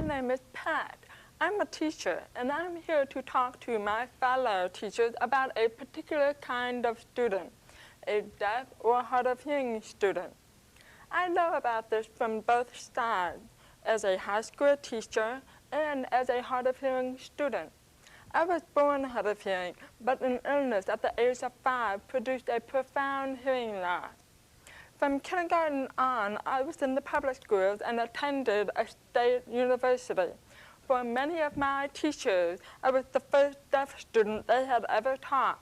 name is Pat. I'm a teacher, and I'm here to talk to my fellow teachers about a particular kind of student, a deaf or hard of hearing student. I know about this from both sides, as a high school teacher and as a hard of hearing student. I was born hard of hearing, but an illness at the age of 5 produced a profound hearing loss. From kindergarten on, I was in the public schools and attended a state university. For many of my teachers, I was the first deaf student they had ever taught.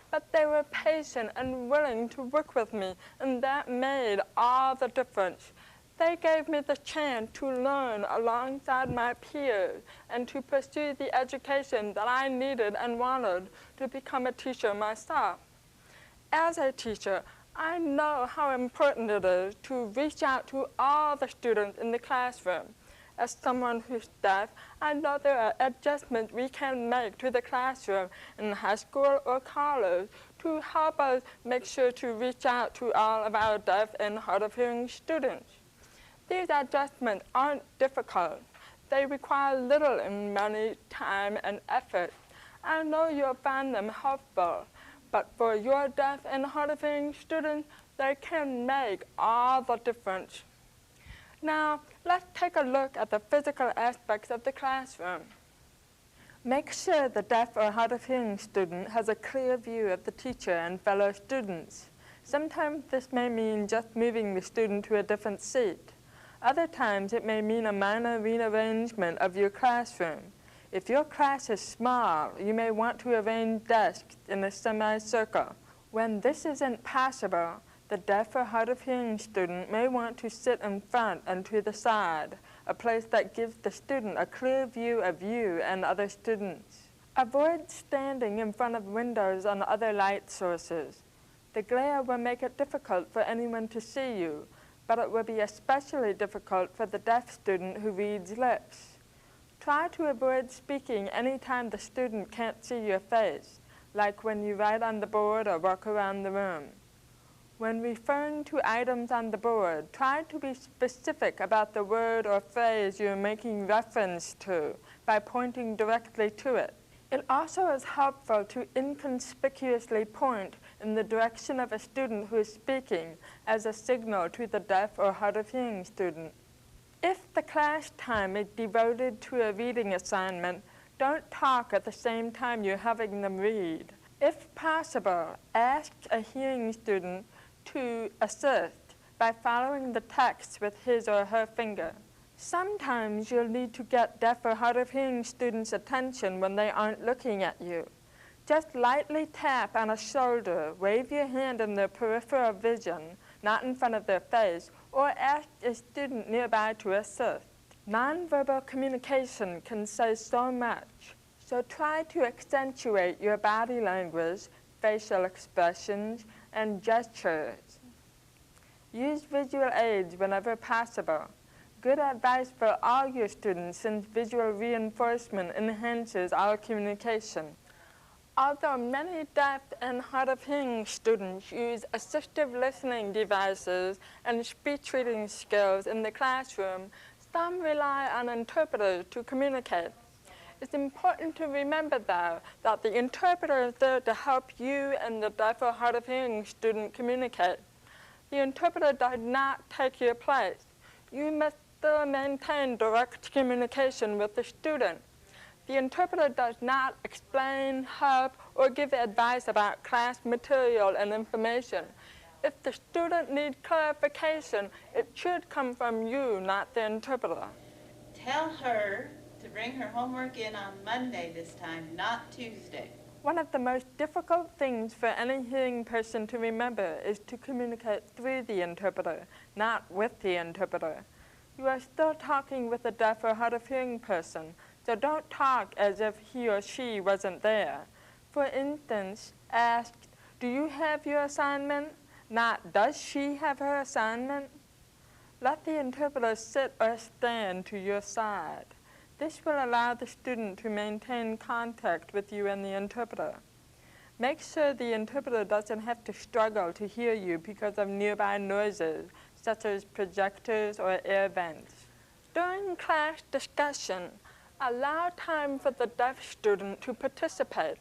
But they were patient and willing to work with me, and that made all the difference. They gave me the chance to learn alongside my peers and to pursue the education that I needed and wanted to become a teacher myself. As a teacher, I know how important it is to reach out to all the students in the classroom. As someone who's deaf, I know there are adjustments we can make to the classroom in high school or college to help us make sure to reach out to all of our deaf and hard of hearing students. These adjustments aren't difficult. They require little in money, time, and effort. I know you'll find them helpful, but for your deaf and hard of hearing students, they can make all the difference. Now, let's take a look at the physical aspects of the classroom. Make sure the deaf or hard of hearing student has a clear view of the teacher and fellow students. Sometimes this may mean just moving the student to a different seat. Other times it may mean a minor rearrangement of your classroom. If your class is small, you may want to arrange desks in a semicircle. When this isn't possible, the deaf or hard of hearing student may want to sit in front and to the side, a place that gives the student a clear view of you and other students. Avoid standing in front of windows and other light sources. The glare will make it difficult for anyone to see you, but it will be especially difficult for the deaf student who reads lips. Try to avoid speaking anytime the student can't see your face, like when you write on the board or walk around the room. When referring to items on the board, try to be specific about the word or phrase you're making reference to by pointing directly to it. It also is helpful to inconspicuously point in the direction of a student who is speaking as a signal to the deaf or hard of hearing student. If the class time is devoted to a reading assignment, don't talk at the same time you're having them read. If possible, ask a hearing student to assist by following the text with his or her finger. Sometimes you'll need to get deaf or hard of hearing students' attention when they aren't looking at you. Just lightly tap on a shoulder, wave your hand in their peripheral vision, not in front of their face, or ask a student nearby to assist. Nonverbal communication can say so much, so try to accentuate your body language, facial expressions, and gestures. Use visual aids whenever possible. Good advice for all your students, since visual reinforcement enhances our communication. Although many deaf and hard of hearing students use assistive listening devices and speech reading skills in the classroom, some rely on interpreters to communicate. It's important to remember, though, that the interpreter is there to help you and the deaf or hard of hearing student communicate. The interpreter does not take your place. You must still maintain direct communication with the student. The interpreter does not explain, help, or give advice about class material and information. If the student needs clarification, it should come from you, not the interpreter. Tell her to bring her homework in on Monday this time, not Tuesday. One of the most difficult things for any hearing person to remember is to communicate through the interpreter, not with the interpreter. You are still talking with a deaf or hard of hearing person, so don't talk as if he or she wasn't there. For instance, ask, "Do you have your assignment?" Not, "Does she have her assignment?" Let the interpreter sit or stand to your side. This will allow the student to maintain contact with you and the interpreter. Make sure the interpreter doesn't have to struggle to hear you because of nearby noises, such as projectors or air vents. During class discussion, allow time for the deaf student to participate.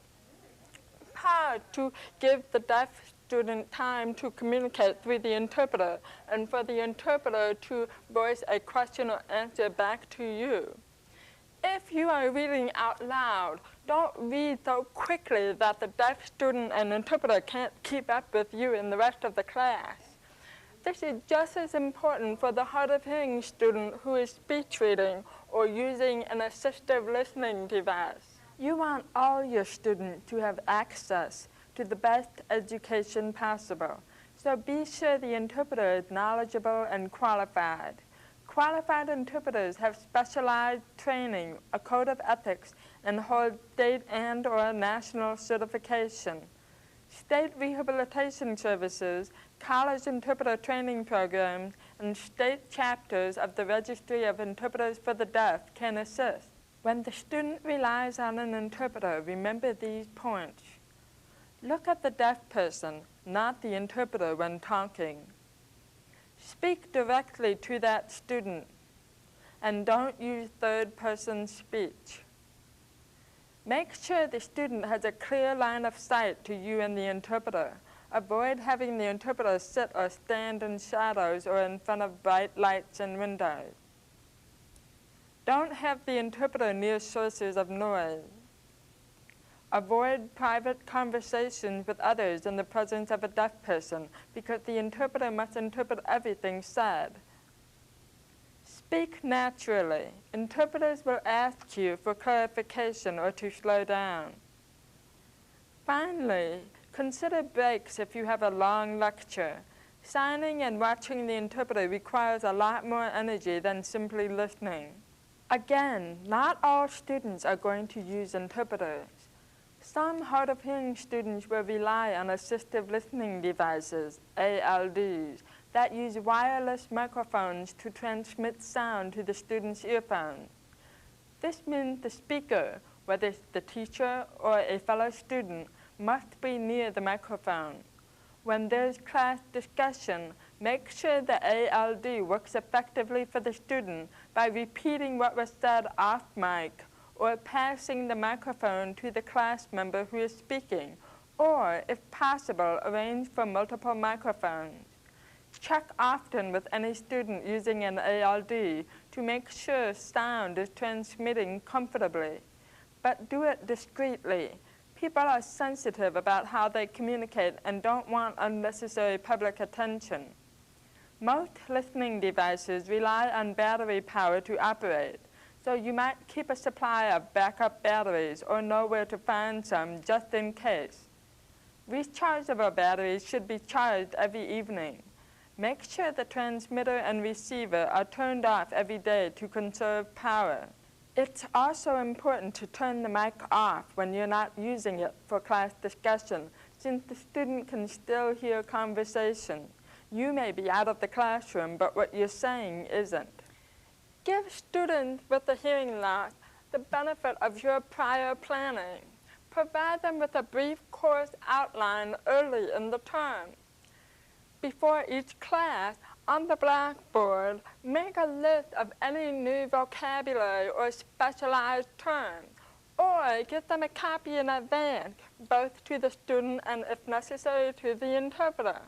Pause to give the deaf student time to communicate through the interpreter and for the interpreter to voice a question or answer back to you. If you are reading out loud, don't read so quickly that the deaf student and interpreter can't keep up with you and the rest of the class. This is just as important for the hard of hearing student who is speech reading or using an assistive listening device. You want all your students to have access to the best education possible, so be sure the interpreter is knowledgeable and qualified. Qualified interpreters have specialized training, a code of ethics, and hold state and/or national certification. State rehabilitation services, college interpreter training programs, and state chapters of the Registry of Interpreters for the Deaf can assist. When the student relies on an interpreter, remember these points. Look at the deaf person, not the interpreter when talking. Speak directly to that student, and don't use third-person speech. Make sure the student has a clear line of sight to you and the interpreter. Avoid having the interpreter sit or stand in shadows or in front of bright lights and windows. Don't have the interpreter near sources of noise. Avoid private conversations with others in the presence of a deaf person because the interpreter must interpret everything said. Speak naturally. Interpreters will ask you for clarification or to slow down. Finally, consider breaks if you have a long lecture. Signing and watching the interpreter requires a lot more energy than simply listening. Again, not all students are going to use interpreters. Some hard of hearing students will rely on assistive listening devices, ALDs, that use wireless microphones to transmit sound to the student's earphones. This means the speaker, whether it's the teacher or a fellow student, must be near the microphone. When there's class discussion, make sure the ALD works effectively for the student by repeating what was said off mic or passing the microphone to the class member who is speaking, or, if possible, arrange for multiple microphones. Check often with any student using an ALD to make sure sound is transmitting comfortably, but do it discreetly. People are sensitive about how they communicate and don't want unnecessary public attention. Most listening devices rely on battery power to operate, so you might keep a supply of backup batteries or know where to find some just in case. Rechargeable batteries should be charged every evening. Make sure the transmitter and receiver are turned off every day to conserve power. It's also important to turn the mic off when you're not using it for class discussion, since the student can still hear conversation. You may be out of the classroom, but what you're saying isn't. Give students with a hearing loss the benefit of your prior planning. Provide them with a brief course outline early in the term. Before each class, on the blackboard, make a list of any new vocabulary or specialized terms, or give them a copy in advance, both to the student and, if necessary, to the interpreter.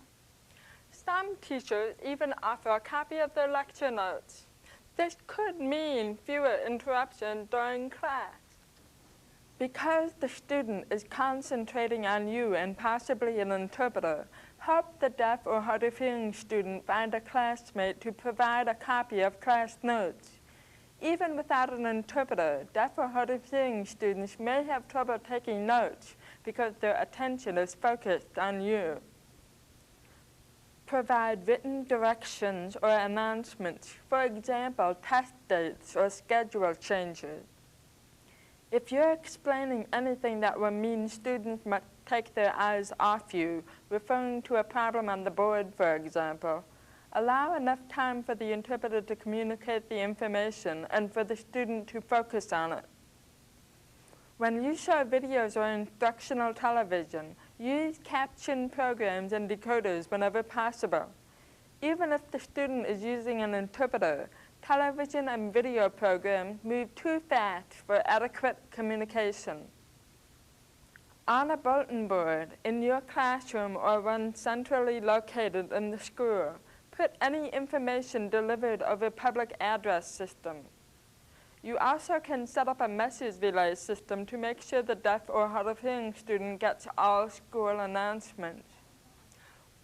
Some teachers even offer a copy of their lecture notes. This could mean fewer interruptions during class. Because the student is concentrating on you and possibly an interpreter, help the deaf or hard of hearing student find a classmate to provide a copy of class notes. Even without an interpreter, deaf or hard of hearing students may have trouble taking notes because their attention is focused on you. Provide written directions or announcements, for example, test dates or schedule changes. If you're explaining anything that will mean students must take their eyes off you, referring to a problem on the board, for example, allow enough time for the interpreter to communicate the information and for the student to focus on it. When you show videos or instructional television, use caption programs and decoders whenever possible. Even if the student is using an interpreter, television and video programs move too fast for adequate communication. On a bulletin board in your classroom or one centrally located in the school, put any information delivered over public address system. You also can set up a message relay system to make sure the deaf or hard of hearing student gets all school announcements.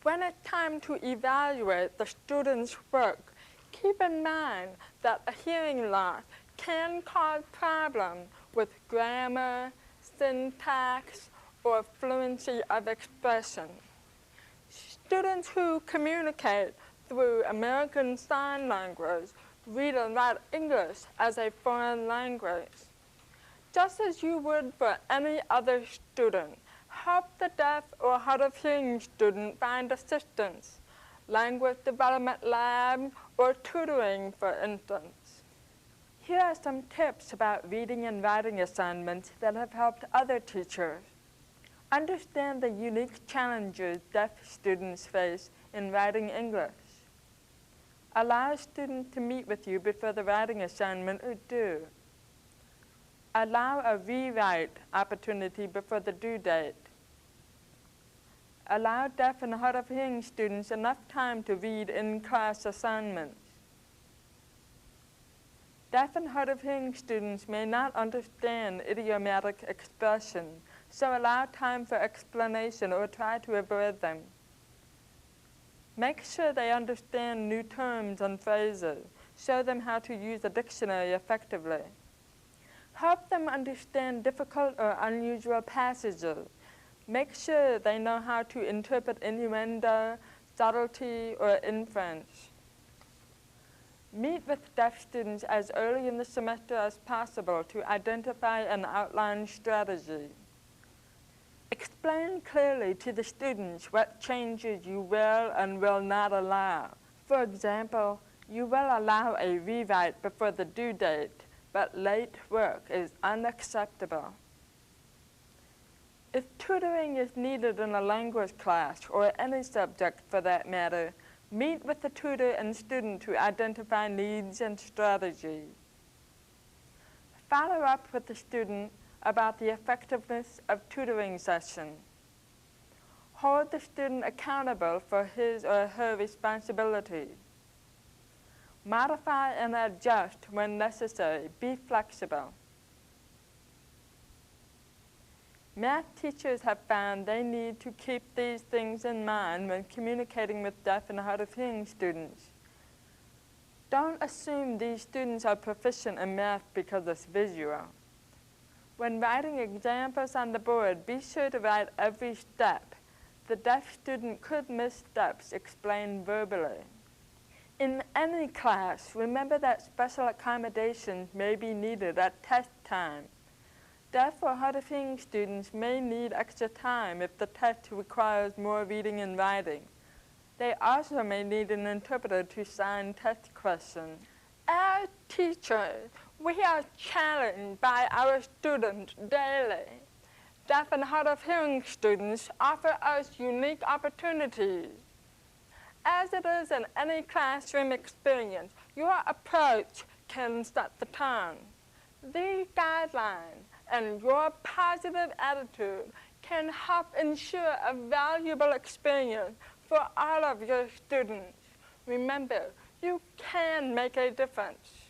When it's time to evaluate the student's work, keep in mind that a hearing loss can cause problems with grammar, syntax, or fluency of expression. Students who communicate through American Sign Language read and write English as a foreign language. Just as you would for any other student, help the deaf or hard of hearing student find assistance, language development labs, or tutoring, for instance. Here are some tips about reading and writing assignments that have helped other teachers. Understand the unique challenges deaf students face in writing English. Allow students to meet with you before the writing assignment or due. Allow a rewrite opportunity before the due date. Allow deaf and hard of hearing students enough time to read in-class assignments. Deaf and hard of hearing students may not understand idiomatic expression, so allow time for explanation or try to avoid them. Make sure they understand new terms and phrases. Show them how to use a dictionary effectively. Help them understand difficult or unusual passages. Make sure they know how to interpret innuendo, subtlety, or inference. Meet with deaf students as early in the semester as possible to identify and outline strategy. Explain clearly to the students what changes you will and will not allow. For example, you will allow a rewrite before the due date, but late work is unacceptable. If tutoring is needed in a language class, or any subject for that matter, meet with the tutor and student to identify needs and strategies. Follow up with the student about the effectiveness of tutoring sessions. Hold the student accountable for his or her responsibilities. Modify and adjust when necessary. Be flexible. Math teachers have found they need to keep these things in mind when communicating with deaf and hard of hearing students. Don't assume these students are proficient in math because it's visual. When writing examples on the board, be sure to write every step. The deaf student could miss steps explained verbally. In any class, remember that special accommodations may be needed at test time. Deaf or hard of hearing students may need extra time if the test requires more reading and writing. They also may need an interpreter to sign test questions. As teachers, we are challenged by our students daily. Deaf and hard of hearing students offer us unique opportunities. As it is in any classroom experience, your approach can set the tone. These guidelines and your positive attitude can help ensure a valuable experience for all of your students. Remember, you can make a difference.